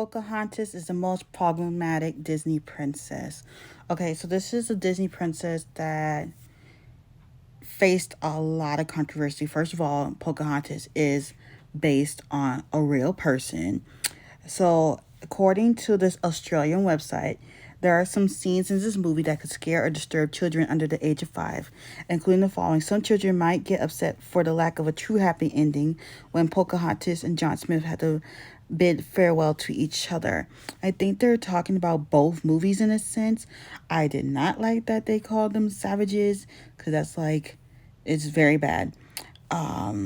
Pocahontas is the most problematic Disney princess. Okay, so this is a Disney princess that faced a lot of controversy. First of all, Pocahontas is based on a real person. So, according to this Australian website, there are some scenes in this movie that could scare or disturb children under the age of 5, including the following. Some children might get upset for the lack of a true happy ending when Pocahontas and John Smith had to bid farewell to each other. I think they're talking about both movies in a sense. I did not like that they called them savages because that's like, it's very bad. So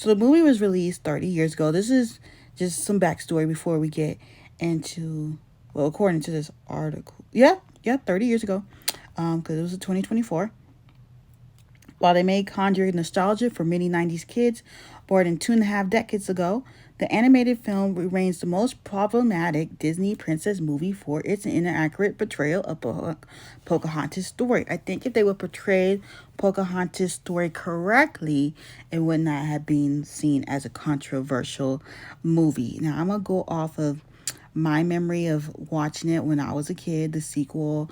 the movie was released 30 years ago. This is just some backstory before we get into, well, according to this article. Yeah, 30 years ago, because it was in 2024. While they may conjure nostalgia for many 90s kids born in 2.5 decades ago, the animated film remains the most problematic Disney princess movie for its inaccurate portrayal of Pocahontas' story. I think if they would portray Pocahontas' story correctly, it would not have been seen as a controversial movie. Now, I'm going to go off of my memory of watching it when I was a kid. The sequel,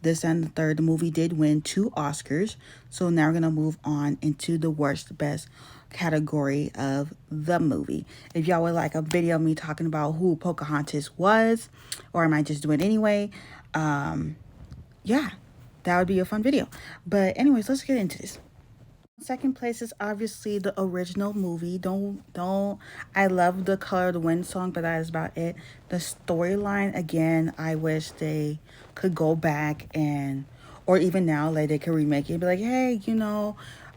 this and the third, the movie did win 2 Oscars. So now we're going to move on into the worst, best category of the movie. If y'all would like a video of me talking about who Pocahontas was, or I might just do it anyway, yeah, that would be a fun video. But anyways, let's get into this. Second place is obviously the original movie. Don't I love the Color of the Wind song, but that is about it. The storyline, again, I wish they could go back and, or even now, like they could remake it and be like, hey,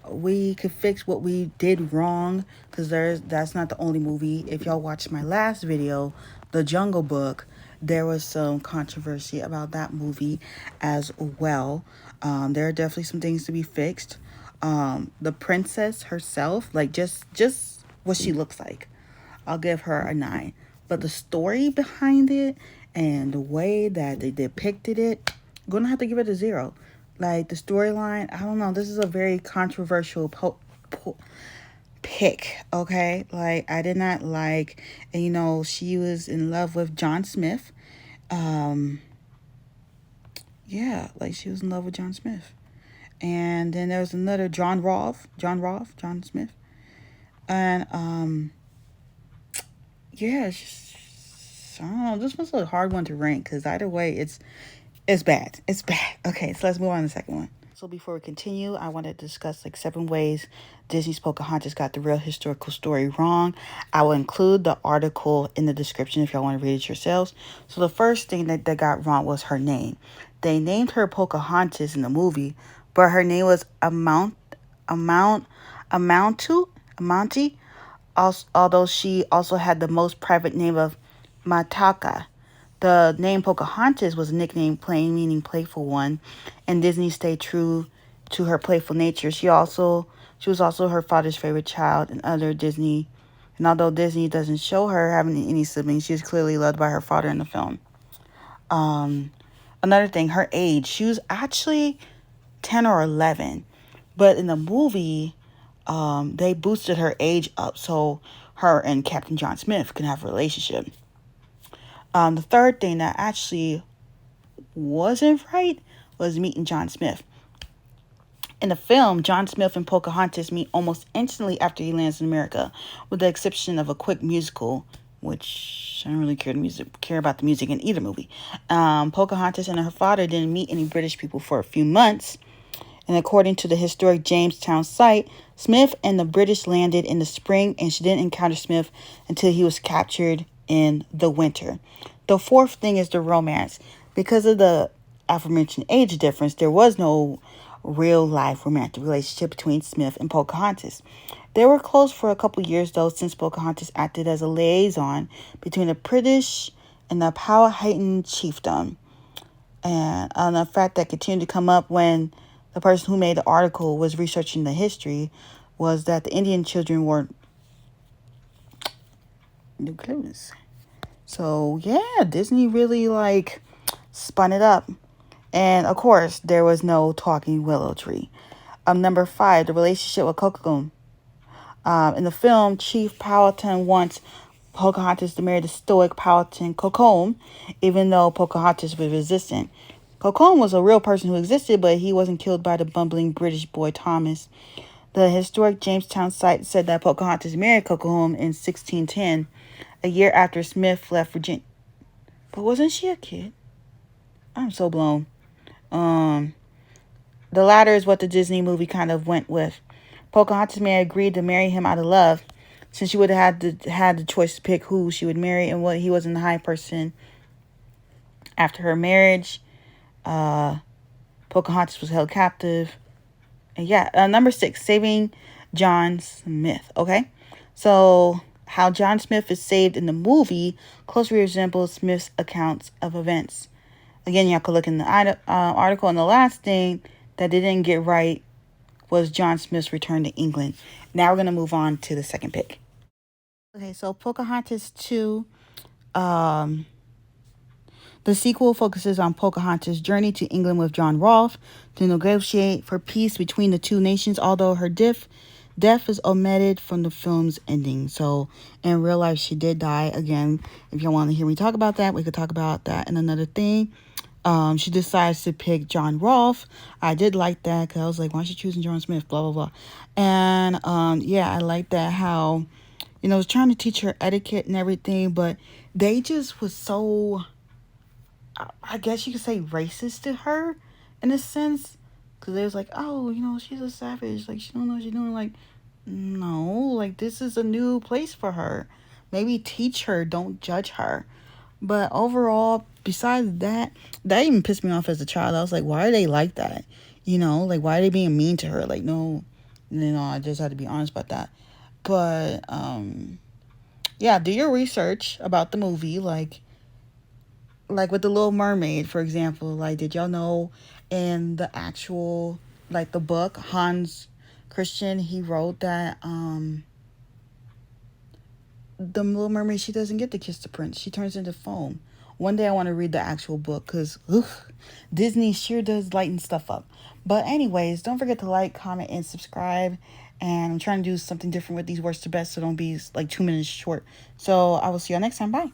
we could fix what we did wrong, because that's not the only movie. If y'all watched my last video, The Jungle Book, there was some controversy about that movie as well. There are definitely some things to be fixed. The princess herself, like just what she looks like, I'll give her a 9. But the story behind it and the way that they depicted it, I'm gonna have to give it a 0. Like the storyline, I don't know. This is a very controversial pick. Okay, like I did not like, and she was in love with John Smith. Yeah, like she was in love with John Smith. And then there was another John Smith. And yeah, I don't know. This was a hard one to rank because either way, it's bad. It's bad. Okay, so let's move on to the second one. So before we continue, I want to discuss like 7 ways Disney's Pocahontas got the real historical story wrong. I will include the article in the description if y'all want to read it yourselves. So the first thing that they got wrong was her name. They named her Pocahontas in the movie, but her name was Amonte, although she also had the most private name of Mataka. The name Pocahontas was a nickname, meaning playful one, and Disney stayed true to her playful nature. She was also her father's favorite child, and although Disney doesn't show her having any siblings, she is clearly loved by her father in the film. Another thing, her age, she was actually 10 or 11, but in the movie, they boosted her age up so her and Captain John Smith can have a relationship. The third thing that actually wasn't right was meeting John Smith. In the film, John Smith and Pocahontas meet almost instantly after he lands in America, with the exception of a quick musical, which I don't really care about the music in either movie. Pocahontas and her father didn't meet any British people for a few months. And according to the historic Jamestown site, Smith and the British landed in the spring, and she didn't encounter Smith until he was captured in the winter. The fourth thing is the romance. Because of the aforementioned age difference, there was no real life romantic relationship between Smith and Pocahontas. They were close for a couple years, though, since Pocahontas acted as a liaison between the British and the Powhatan chiefdom. And the fact that continued to come up when the person who made the article was researching the history was that the Indian children wore new clothes. So, yeah, Disney really, spun it up. And, of course, there was no talking willow tree. Number 5, the relationship with Kokokum. In the film, Chief Powhatan wants Pocahontas to marry the stoic Powhatan Cocombe, even though Pocahontas was resistant. Cocombe was a real person who existed, but he wasn't killed by the bumbling British boy Thomas. The historic Jamestown site said that Pocahontas married Cocombe in 1610, a year after Smith left Virginia. But wasn't she a kid? I'm so blown. Um, the latter is what the Disney movie kind of went with. Pocahontas may have agreed to marry him out of love, since she would have had the choice to pick who she would marry, and what he wasn't the high person after her marriage. Uh, Pocahontas was held captive. And yeah, number 6, saving John Smith. Okay, so how John Smith is saved in the movie closely resembles Smith's accounts of events. Again, y'all could look in the article. And the last thing that they didn't get right was John Smith's return to England. Now we're going to move on to the second pick. Okay, so Pocahontas 2. Um, the sequel focuses on Pocahontas' journey to England with John Rolfe to negotiate for peace between the two nations, although her death is omitted from the film's ending. So in real life, she did die. Again, if you want to hear me talk about that, we could talk about that in another thing. She decides to pick John Rolfe. I did like that because I was like, why is she choosing John Smith? Blah, blah, blah. And yeah, I like that how, I was trying to teach her etiquette and everything, but they just was so, I guess you could say, racist to her in a sense. Because they was like, oh, she's a savage. Like, she don't know what she's doing. Like, no, like, this is a new place for her. Maybe teach her, don't judge her. But overall, besides that, that even pissed me off as a child. I was like, why are they like that? Like, why are they being mean to her? Like, no, I just had to be honest about that. But, yeah, do your research about the movie. Like with the Little Mermaid, for example. Like, did y'all know in the actual, like, the book, Hans Christian, he wrote that, the Little Mermaid, she doesn't get to kiss the prince. She turns into foam. One day I want to read the actual book because Disney sure does lighten stuff up. But anyways, don't forget to like, comment, and subscribe. And I'm trying to do something different with these worst to best, so don't be like 2 minutes short. So I will see y'all next time. Bye.